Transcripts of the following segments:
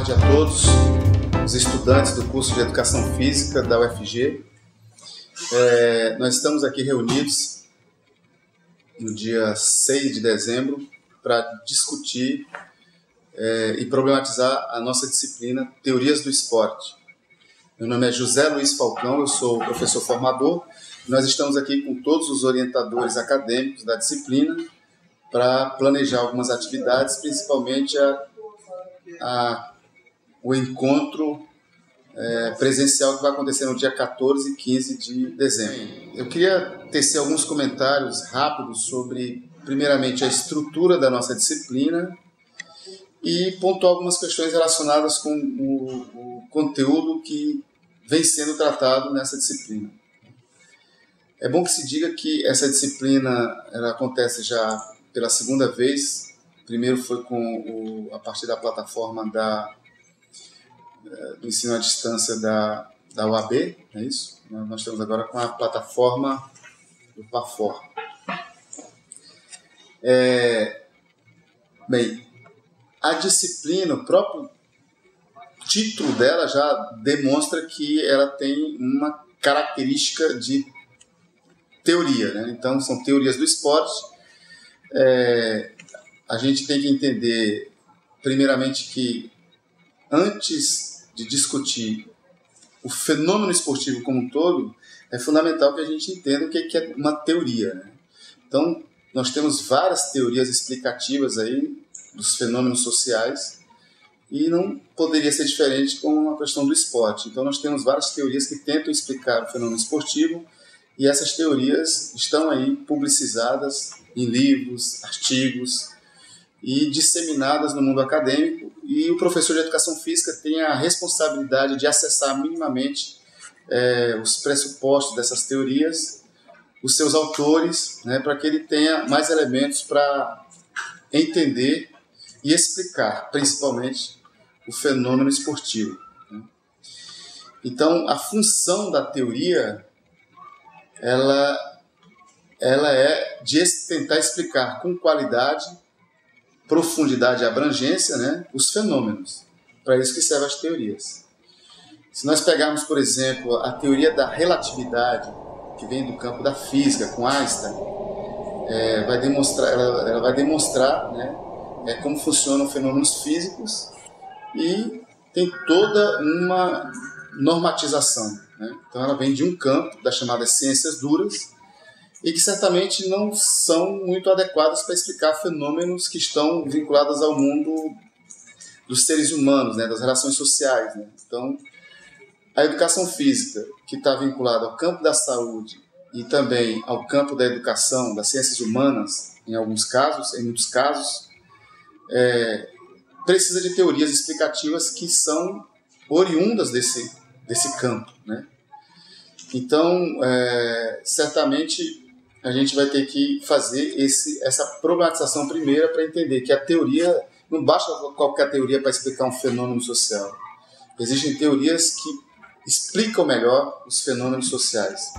tarde a todos os estudantes do curso de Educação Física da UFG. Nós estamos aqui reunidos no dia 6 de dezembro para discutir e problematizar a nossa disciplina Teorias do Esporte. Meu nome é José Luiz Falcão, eu sou professor formador. Nós estamos aqui com todos os orientadores acadêmicos da disciplina para planejar algumas atividades, principalmente o encontro presencial que vai acontecer no dia 14 e 15 de dezembro. Eu queria tecer alguns comentários rápidos sobre, primeiramente, a estrutura da nossa disciplina e pontuar algumas questões relacionadas com o conteúdo que vem sendo tratado nessa disciplina. É bom que se diga que essa disciplina ela acontece já pela segunda vez. Primeiro foi a partir da plataforma do ensino à distância da UAB, é isso? Nós estamos agora com a plataforma do PAFOR. Bem, a disciplina, o próprio título dela já demonstra que ela tem uma característica de teoria, né? Então, são teorias do esporte. A gente tem que entender, primeiramente, que antes de discutir o fenômeno esportivo como um todo, é fundamental que a gente entenda o que é uma teoria, né? Então, nós temos várias teorias explicativas aí dos fenômenos sociais e não poderia ser diferente com a questão do esporte. Então, nós temos várias teorias que tentam explicar o fenômeno esportivo e essas teorias estão aí publicizadas em livros, artigos e disseminadas no mundo acadêmico, e o professor de Educação Física tem a responsabilidade de acessar minimamente os pressupostos dessas teorias, os seus autores, né, para que ele tenha mais elementos para entender e explicar, principalmente, o fenômeno esportivo, né? Então, a função da teoria ela é de tentar explicar com qualidade, profundidade e abrangência, né, os fenômenos. Para isso que servem as teorias. Se nós pegarmos, por exemplo, a teoria da relatividade, que vem do campo da física, com Einstein, ela vai demonstrar, né, como funcionam fenômenos físicos e tem toda uma normatização, né? Então ela vem de um campo das chamadas ciências duras e que certamente não são muito adequadas para explicar fenômenos que estão vinculados ao mundo dos seres humanos, né, das relações sociais, né? Então, a educação física, que está vinculada ao campo da saúde e também ao campo da educação, das ciências humanas, em muitos casos, precisa de teorias explicativas que são oriundas desse campo, né? Então, certamente a gente vai ter que fazer essa problematização primeira para entender que a teoria, não basta qualquer teoria para explicar um fenômeno social. Existem teorias que explicam melhor os fenômenos sociais.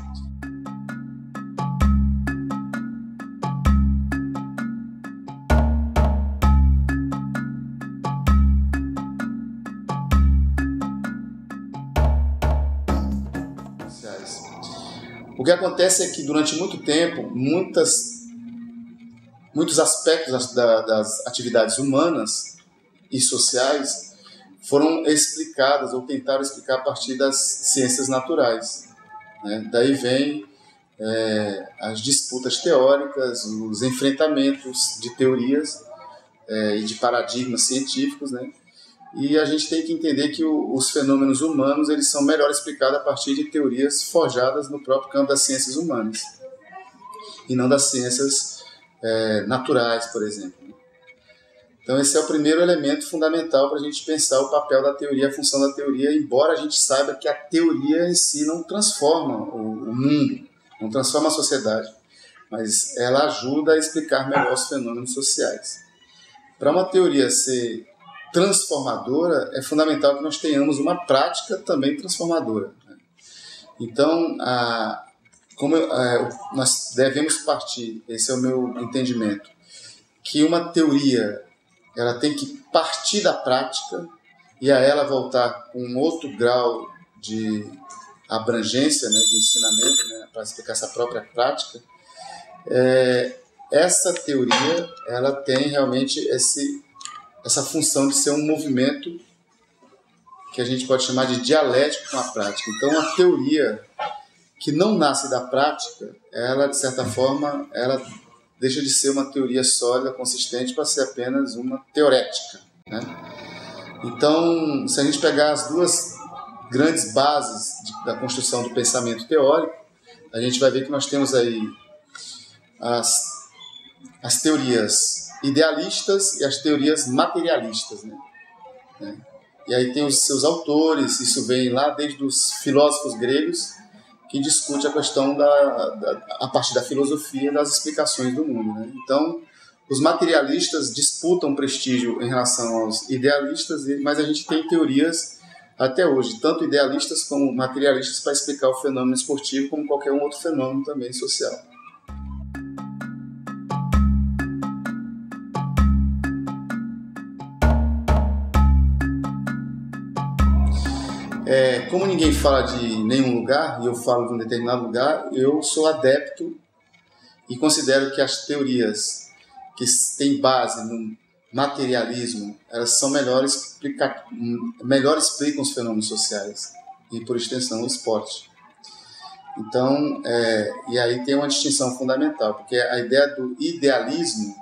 O que acontece é que, durante muito tempo, muitos aspectos das atividades humanas e sociais foram explicadas ou tentaram explicar a partir das ciências naturais, né? Daí vem as disputas teóricas, os enfrentamentos de teorias e de paradigmas científicos, né? E a gente tem que entender que os fenômenos humanos eles são melhor explicados a partir de teorias forjadas no próprio campo das ciências humanas e não das ciências naturais, por exemplo. Então esse é o primeiro elemento fundamental para a gente pensar o papel da teoria, a função da teoria, embora a gente saiba que a teoria em si não transforma o mundo, não transforma a sociedade, mas ela ajuda a explicar melhor os fenômenos sociais. Para uma teoria ser transformadora, é fundamental que nós tenhamos uma prática também transformadora, né? Então, nós devemos partir, esse é o meu entendimento, que uma teoria ela tem que partir da prática e a ela voltar com outro grau de abrangência, né, de ensinamento, né, para explicar essa própria prática, essa teoria ela tem realmente essa função de ser um movimento que a gente pode chamar de dialético com a prática. Então, a teoria que não nasce da prática, ela, de certa forma, ela deixa de ser uma teoria sólida, consistente, para ser apenas uma teorética, né? Então, se a gente pegar as duas grandes bases da construção do pensamento teórico, a gente vai ver que nós temos aí as teorias idealistas e as teorias materialistas, né? E aí tem os seus autores, isso vem lá desde os filósofos gregos, que discute a questão a partir da filosofia das explicações do mundo, né? Então, os materialistas disputam prestígio em relação aos idealistas, mas a gente tem teorias até hoje, tanto idealistas como materialistas, para explicar o fenômeno esportivo como qualquer um outro fenômeno também social. Como ninguém fala de nenhum lugar, e eu falo de um determinado lugar, eu sou adepto e considero que as teorias que têm base no materialismo, elas são melhor explicam os fenômenos sociais e, por extensão, o esporte. Então, e aí tem uma distinção fundamental, porque a ideia do idealismo,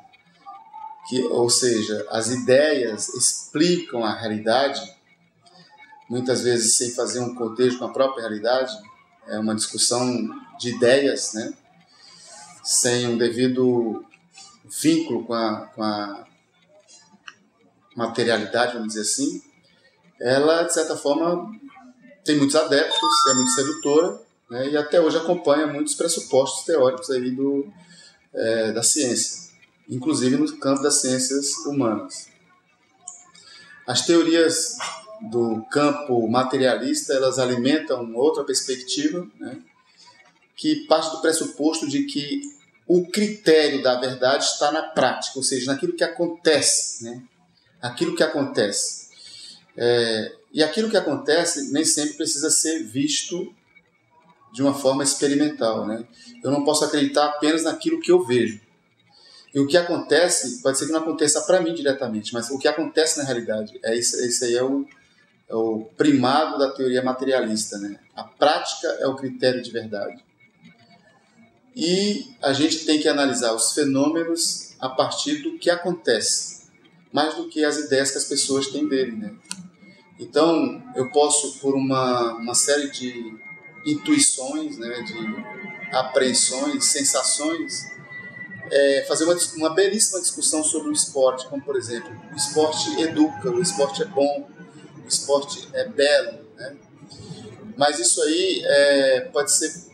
ou seja, as ideias explicam a realidade, muitas vezes sem fazer um cotejo com a própria realidade, é uma discussão de ideias, né? Sem um devido vínculo com a materialidade, vamos dizer assim, ela, de certa forma, tem muitos adeptos, é muito sedutora, né? E até hoje acompanha muitos pressupostos teóricos aí da ciência, inclusive no campo das ciências humanas. As teorias do campo materialista, elas alimentam outra perspectiva, né, que parte do pressuposto de que o critério da verdade está na prática, ou seja, naquilo que acontece, né? Aquilo que acontece. E aquilo que acontece nem sempre precisa ser visto de uma forma experimental, né? Eu não posso acreditar apenas naquilo que eu vejo. E o que acontece, pode ser que não aconteça para mim diretamente, mas o que acontece na realidade, esse aí é o primado da teoria materialista, né? A prática é o critério de verdade. E a gente tem que analisar os fenômenos a partir do que acontece, mais do que as ideias que as pessoas têm dele, né? Então, eu posso, por uma série de intuições, né, de apreensões, sensações, fazer uma belíssima discussão sobre o esporte, como, por exemplo, o esporte educa, o esporte é bom, o esporte é belo, né? Mas isso aí pode ser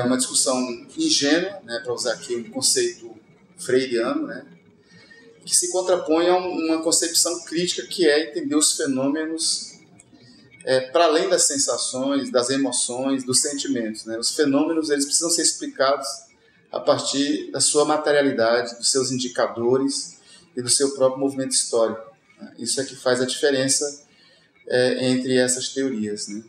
uma discussão ingênua, né, para usar aqui um conceito freiriano, né, que se contrapõe a uma concepção crítica, que é entender os fenômenos para além das sensações, das emoções, dos sentimentos, né? Os fenômenos, eles precisam ser explicados a partir da sua materialidade, dos seus indicadores e do seu próprio movimento histórico, né? Isso é que faz a diferença entre essas teorias, né?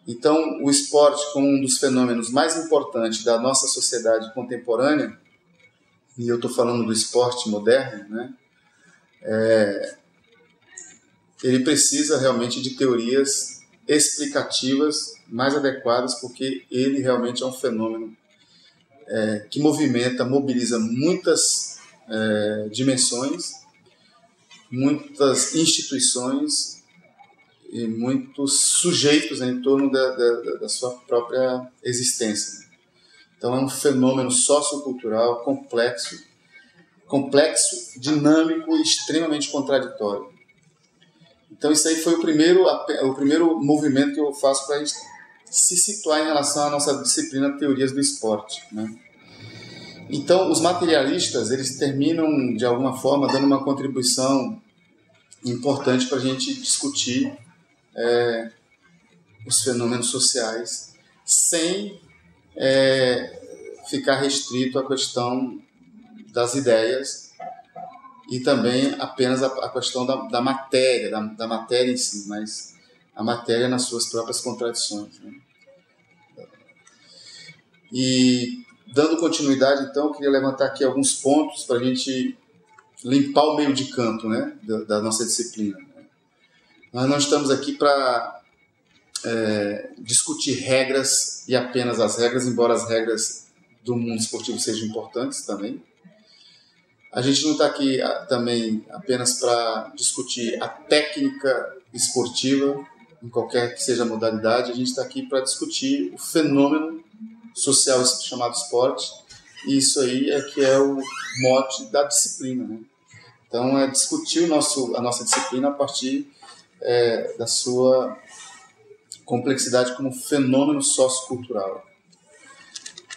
Então, o esporte, como um dos fenômenos mais importantes da nossa sociedade contemporânea, e eu estou falando do esporte moderno, né? Ele precisa realmente de teorias explicativas mais adequadas, porque ele realmente é um fenômeno que mobiliza muitas dimensões, muitas instituições e muitos sujeitos em torno da sua própria existência. Então, é um fenômeno sociocultural complexo, dinâmico e extremamente contraditório. Então, isso aí foi o primeiro movimento que eu faço para a gente se situar em relação à nossa disciplina Teorias do Esporte, né? Então, os materialistas, eles terminam, de alguma forma, dando uma contribuição importante para a gente discutir os fenômenos sociais, sem ficar restrito à questão das ideias e também apenas a questão da matéria, da matéria em si, mas a matéria nas suas próprias contradições, né? E, dando continuidade, então, eu queria levantar aqui alguns pontos para a gente limpar o meio de campo, né, da nossa disciplina. Nós não estamos aqui para discutir regras e apenas as regras, embora as regras do mundo esportivo sejam importantes também. A gente não está aqui também apenas para discutir a técnica esportiva, em qualquer que seja a modalidade. A gente está aqui para discutir o fenômeno social chamado esporte, e isso aí é que é o mote da disciplina, né? Então, é discutir a nossa disciplina a partir da sua complexidade como fenômeno sociocultural.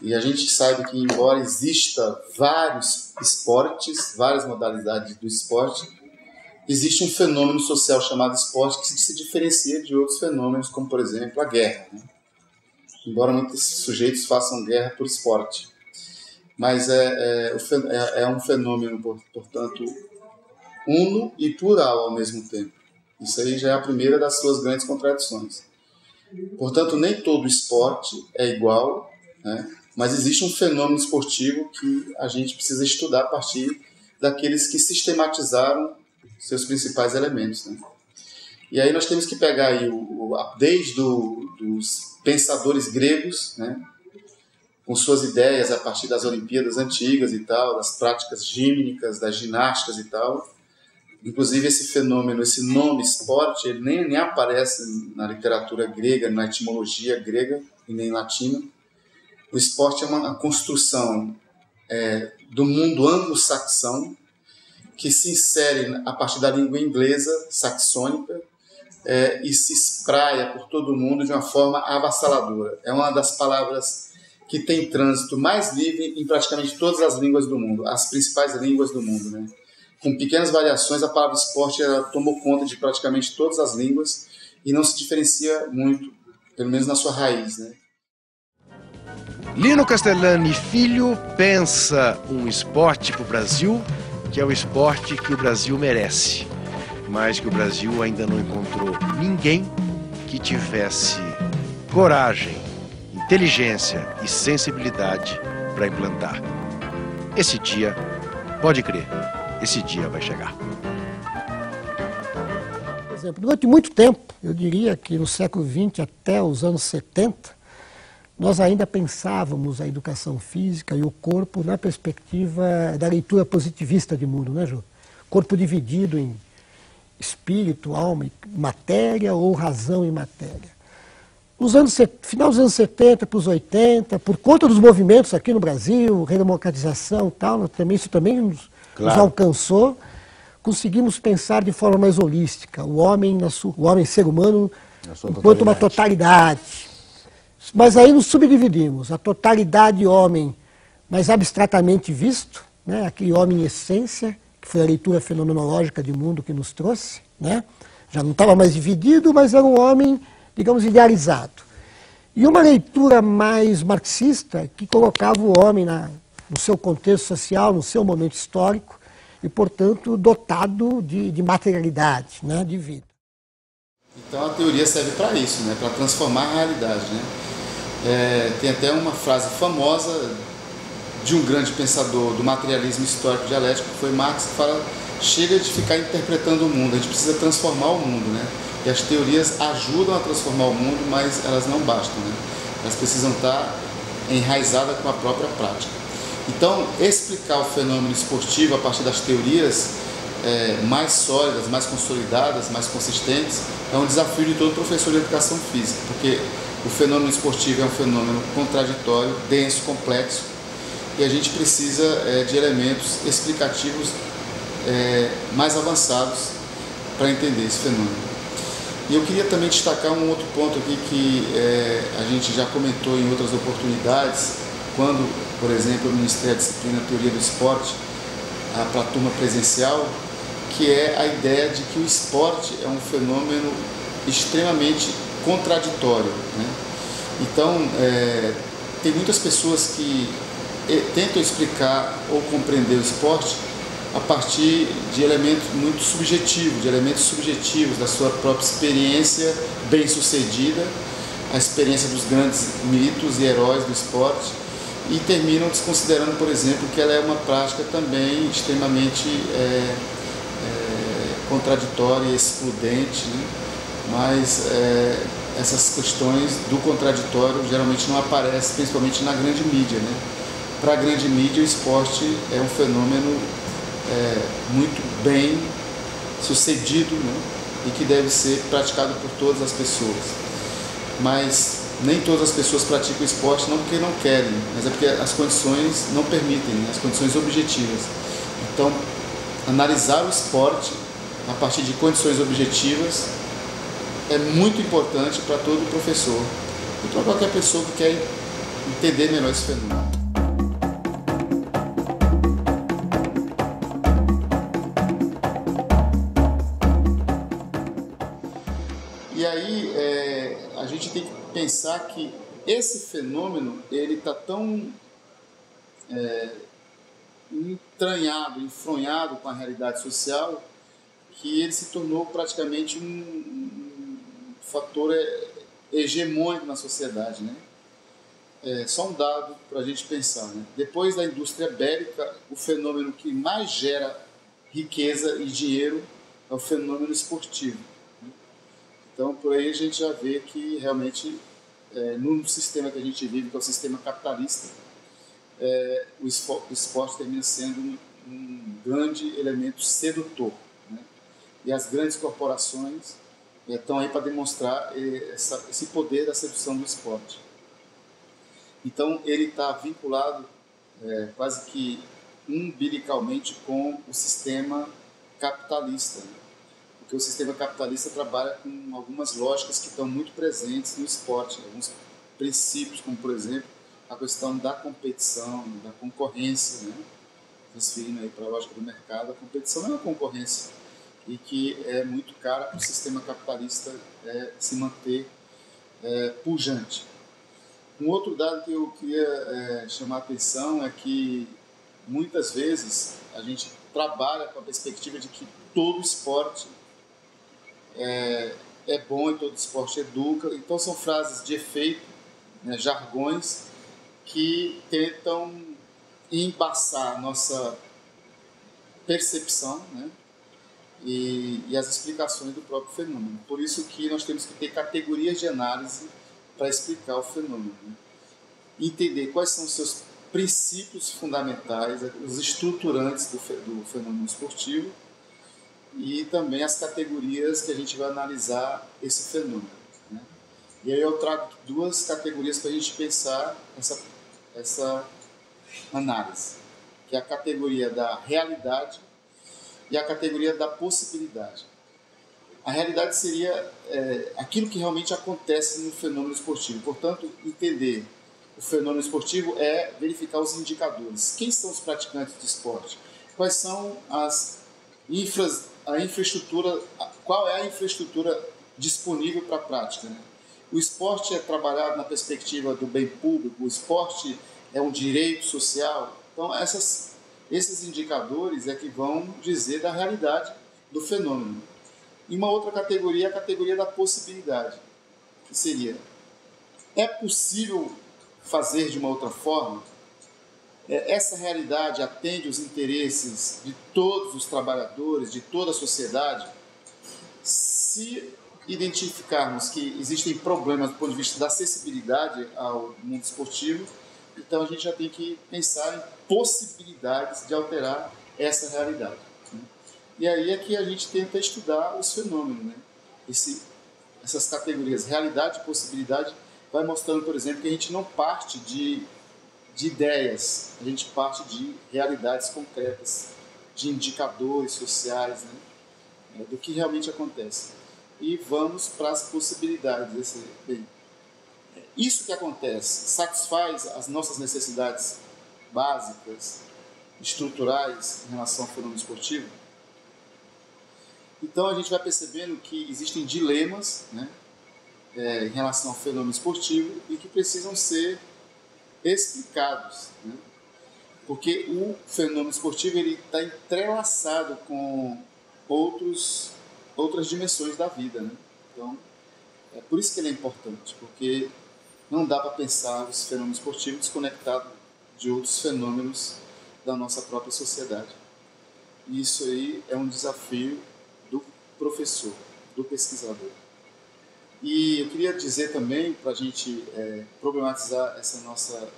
E a gente sabe que, embora exista vários esportes, várias modalidades do esporte, existe um fenômeno social chamado esporte que se diferencia de outros fenômenos, como, por exemplo, a guerra, né? Embora muitos sujeitos façam guerra por esporte. Mas é um fenômeno, portanto, uno e plural ao mesmo tempo. Isso aí já é a primeira das suas grandes contradições. Portanto, nem todo esporte é igual, né? Mas existe um fenômeno esportivo que a gente precisa estudar a partir daqueles que sistematizaram seus principais elementos, né? E aí nós temos que pegar aí desde dos pensadores gregos, né, com suas ideias a partir das Olimpíadas antigas e tal, das práticas gímnicas, das ginásticas e tal. Inclusive esse fenômeno, esse nome esporte, ele nem aparece na literatura grega, na etimologia grega e nem latina. O esporte é uma construção do mundo anglo-saxão que se insere a partir da língua inglesa saxônica e se espraia por todo o mundo de uma forma avassaladora. É uma das palavras que tem trânsito mais livre em praticamente todas as línguas do mundo, as principais línguas do mundo, né? Com pequenas variações, a palavra esporte tomou conta de praticamente todas as línguas e não se diferencia muito, pelo menos na sua raiz, né? Lino Castellani Filho pensa um esporte para o Brasil, que é o esporte que o Brasil merece, mas que o Brasil ainda não encontrou ninguém que tivesse coragem, inteligência e sensibilidade para implantar. Esse dia, pode crer, esse dia vai chegar. Por exemplo, durante muito tempo, eu diria que no século XX até os anos 70, nós ainda pensávamos a educação física e o corpo na perspectiva da leitura positivista de mundo, né, Ju? Corpo dividido em espírito, alma e matéria, ou razão e matéria. Final dos anos 70 para os 80, por conta dos movimentos aqui no Brasil, redemocratização e tal, isso também nos alcançou, conseguimos pensar de forma mais holística, o homem ser humano enquanto uma totalidade. Mas aí nos subdividimos, a totalidade homem, mais abstratamente visto, né, aquele homem em essência, que foi a leitura fenomenológica de mundo que nos trouxe, né? Já não estava mais dividido, mas era um homem, digamos, idealizado. E uma leitura mais marxista, que colocava o homem no seu contexto social, no seu momento histórico, e, portanto, dotado de materialidade, né, de vida. Então a teoria serve para isso, né, para transformar a realidade, né? Tem até uma frase famosa de um grande pensador do materialismo histórico dialético, que foi Marx, que fala: chega de ficar interpretando o mundo, a gente precisa transformar o mundo, né? E as teorias ajudam a transformar o mundo, mas elas não bastam, né? Elas precisam estar enraizadas com a própria prática. Então, explicar o fenômeno esportivo a partir das teorias mais sólidas, mais consolidadas, mais consistentes, é um desafio de todo professor de educação física, porque o fenômeno esportivo é um fenômeno contraditório, denso, complexo, e a gente precisa de elementos explicativos mais avançados para entender esse fenômeno. E eu queria também destacar um outro ponto aqui que a gente já comentou em outras oportunidades, quando, por exemplo, eu ministrei a disciplina Teoria do Esporte para a turma presencial, que é a ideia de que o esporte é um fenômeno extremamente contraditório, né? Então, tem muitas pessoas que tentam explicar ou compreender o esporte a partir de elementos muito subjetivos, de elementos subjetivos da sua própria experiência bem-sucedida, a experiência dos grandes mitos e heróis do esporte, e terminam desconsiderando, por exemplo, que ela é uma prática também extremamente contraditória e excludente, né? Mas essas questões do contraditório geralmente não aparecem, principalmente na grande mídia, né? Para a grande mídia, o esporte é um fenômeno muito bem sucedido, né? E que deve ser praticado por todas as pessoas. Mas nem todas as pessoas praticam esporte não porque não querem, mas é porque as condições não permitem, né? As condições objetivas. Então, analisar o esporte a partir de condições objetivas é muito importante para todo professor e para qualquer pessoa que quer entender melhor esse fenômeno. E aí a gente tem que pensar que esse fenômeno ele está tão entranhado, enfronhado com a realidade social, que ele se tornou praticamente um fator hegemônico na sociedade, né? Só um dado para a gente pensar, né? Depois da indústria bélica, o fenômeno que mais gera riqueza e dinheiro é o fenômeno esportivo, né? Então, por aí a gente já vê que realmente, no sistema que a gente vive, que é o sistema capitalista, o esporte termina sendo um grande elemento sedutor, né? E as grandes corporações estão aí para demonstrar esse poder da sedução do esporte. Então, ele está vinculado quase que umbilicalmente com o sistema capitalista, né? Porque o sistema capitalista trabalha com algumas lógicas que estão muito presentes no esporte, alguns princípios, como, por exemplo, a questão da competição, da concorrência, né? Transferindo aí para a lógica do mercado, a competição é uma concorrência e que é muito cara para o sistema capitalista se manter pujante. Um outro dado que eu queria chamar a atenção é que muitas vezes a gente trabalha com a perspectiva de que todo esporte é bom e todo esporte educa. Então são frases de efeito, né, jargões que tentam embaçar a nossa percepção, né, e as explicações do próprio fenômeno. Por isso que nós temos que ter categorias de análise para explicar o fenômeno, né? Entender quais são os seus princípios fundamentais, os estruturantes do fenômeno esportivo e também as categorias que a gente vai analisar esse fenômeno, né? E aí eu trago duas categorias para a gente pensar essa análise, que é a categoria da realidade e a categoria da possibilidade. A realidade seria aquilo que realmente acontece no fenômeno esportivo. Portanto, entender o fenômeno esportivo é verificar os indicadores. Quem são os praticantes de esporte? Quais são a infraestrutura, qual é a infraestrutura disponível para a prática, né? O esporte é trabalhado na perspectiva do bem público, o esporte é um direito social. Então, esses indicadores é que vão dizer da realidade do fenômeno. E uma outra categoria é a categoria da possibilidade, que seria: é possível fazer de uma outra forma? Essa realidade atende os interesses de todos os trabalhadores, de toda a sociedade? Se identificarmos que existem problemas do ponto de vista da acessibilidade ao mundo esportivo, então a gente já tem que pensar em possibilidades de alterar essa realidade, né? E aí é que a gente tenta estudar os fenômenos, né? Essas categorias, realidade e possibilidade, vai mostrando, por exemplo, que a gente não parte de ideias, a gente parte de realidades concretas, de indicadores sociais, né? Do que realmente acontece. E vamos para as possibilidades. Isso que acontece satisfaz as nossas necessidades básicas, estruturais em relação ao fenômeno esportivo? Então a gente vai percebendo que existem dilemas, né, em relação ao fenômeno esportivo e que precisam ser explicados, né? Porque o fenômeno esportivo está entrelaçado com outras dimensões da vida, né? Então, é por isso que ele é importante, porque não dá para pensar os fenômenos esportivos desconectados de outros fenômenos da nossa própria sociedade. E isso aí é um desafio do professor, do pesquisador. E eu queria dizer também, para a gente problematizar essa nossa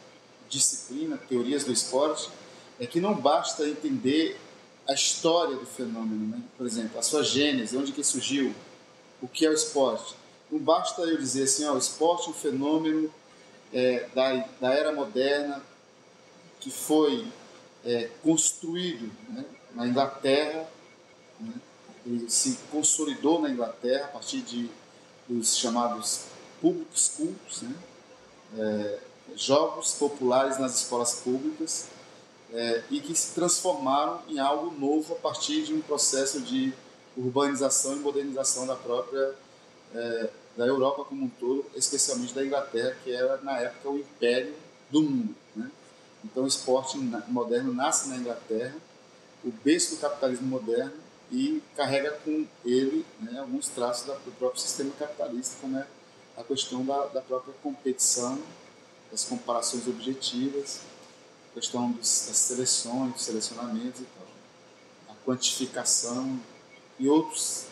disciplina, teorias do esporte, é que não basta entender a história do fenômeno, né? Por exemplo, a sua gênese, onde que surgiu, o que é o esporte. Não basta eu dizer assim, o esporte é um fenômeno da era moderna que foi construído, né, na Inglaterra, né? Ele se consolidou na Inglaterra a partir dos chamados public schools, né? Jogos populares nas escolas públicas, e que se transformaram em algo novo a partir de um processo de urbanização e modernização da própria da Europa como um todo, especialmente da Inglaterra, que era na época o império do mundo, né? Então o esporte moderno nasce na Inglaterra, o berço do capitalismo moderno, e carrega com ele, né, alguns traços do próprio sistema capitalista, como é a questão da própria competição, das comparações objetivas, a questão das seleções, dos selecionamentos e tal, a quantificação e outros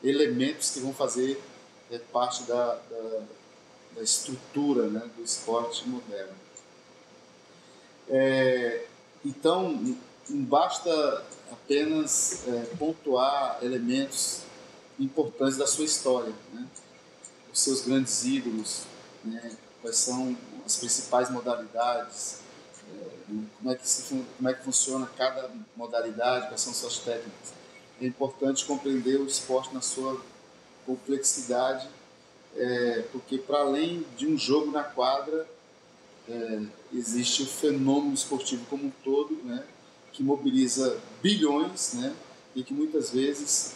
elementos que vão fazer parte da estrutura, né, do esporte moderno. Então, não basta apenas pontuar elementos importantes da sua história, né? Os seus grandes ídolos, né? Quais são as principais modalidades, como é que funciona cada modalidade, quais são suas técnicas. É importante compreender o esporte na sua complexidade, porque para além de um jogo na quadra, existe o fenômeno esportivo como um todo, né, que mobiliza bilhões, né, e que muitas vezes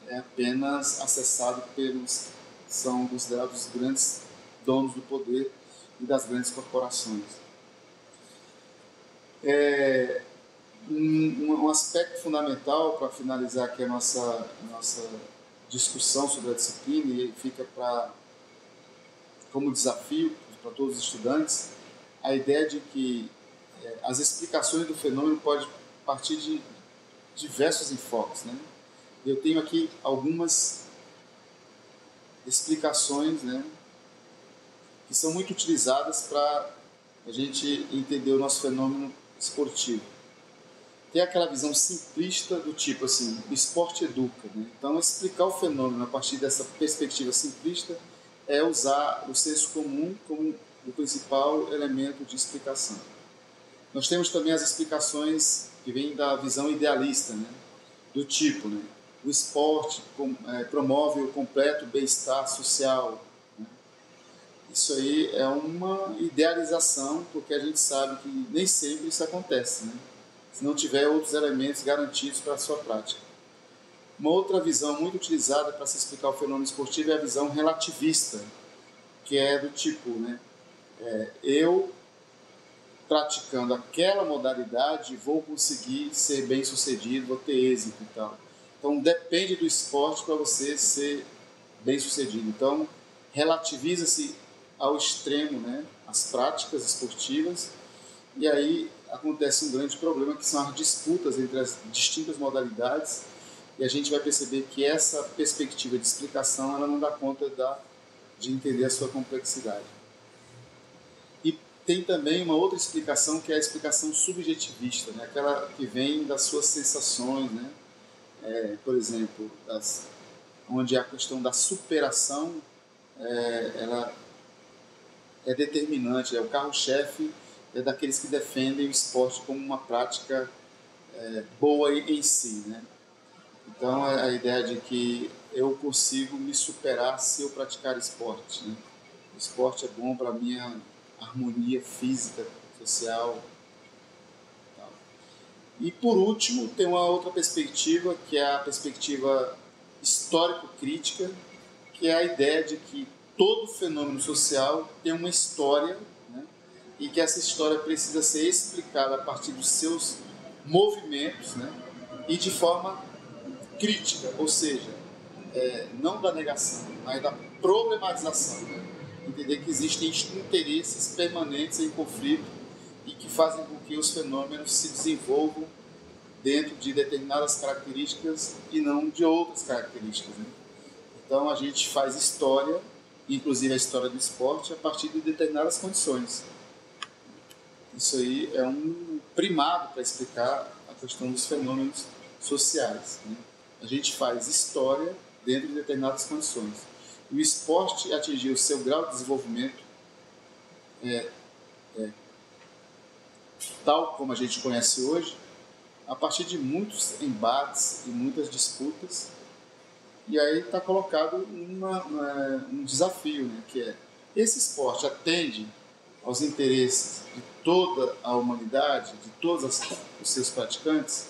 é apenas acessado são considerados os grandes donos do poder e das grandes corporações. Um aspecto fundamental para finalizar aqui a nossa discussão sobre a disciplina, e fica como desafio para todos os estudantes, a ideia de que as explicações do fenômeno podem partir de diversos enfoques, né? Eu tenho aqui algumas explicações, né, que são muito utilizadas para a gente entender o nosso fenômeno esportivo. Tem aquela visão simplista do tipo assim, o esporte educa, né? Então, explicar o fenômeno a partir dessa perspectiva simplista é usar o senso comum como o principal elemento de explicação. Nós temos também as explicações que vêm da visão idealista, né? Do tipo, né, o esporte promove o completo bem-estar social, né? Isso aí é uma idealização, porque a gente sabe que nem sempre isso acontece, né, se não tiver outros elementos garantidos para a sua prática. Uma outra visão muito utilizada para se explicar o fenômeno esportivo é a visão relativista, que é do tipo, né, eu praticando aquela modalidade vou conseguir ser bem sucedido, vou ter êxito e tal. Então depende do esporte para você ser bem sucedido. Então relativiza-se ao extremo, né, as práticas esportivas, e aí acontece um grande problema, que são as disputas entre as distintas modalidades, e a gente vai perceber que essa perspectiva de explicação ela não dá conta de entender a sua complexidade. E tem também uma outra explicação, que é a explicação subjetivista, né? Aquela que vem das suas sensações, né? Por exemplo, onde a questão da superação ela é determinante, é o carro-chefe daqueles que defendem o esporte como uma prática boa em si, né? Então, a ideia de que eu consigo me superar se eu praticar esporte, né? O esporte é bom para a minha harmonia física, social. Tal. E, por último, tem uma outra perspectiva, que é a perspectiva histórico-crítica, que é a ideia de que todo fenômeno social tem uma história, né, e que essa história precisa ser explicada a partir dos seus movimentos, né? E de forma crítica, ou seja, não da negação, mas da problematização, né? Entender que existem interesses permanentes em conflito e que fazem com que os fenômenos se desenvolvam dentro de determinadas características e não de outras características, né? Então a gente faz história, inclusive a história do esporte, a partir de determinadas condições. Isso aí é um primado para explicar a questão dos fenômenos sociais, né? A gente faz história dentro de determinadas condições. E o esporte atingiu o seu grau de desenvolvimento tal como a gente conhece hoje, a partir de muitos embates e muitas disputas. E aí está colocado um desafio, né, que é: esse esporte atende aos interesses de toda a humanidade, de todos os seus praticantes?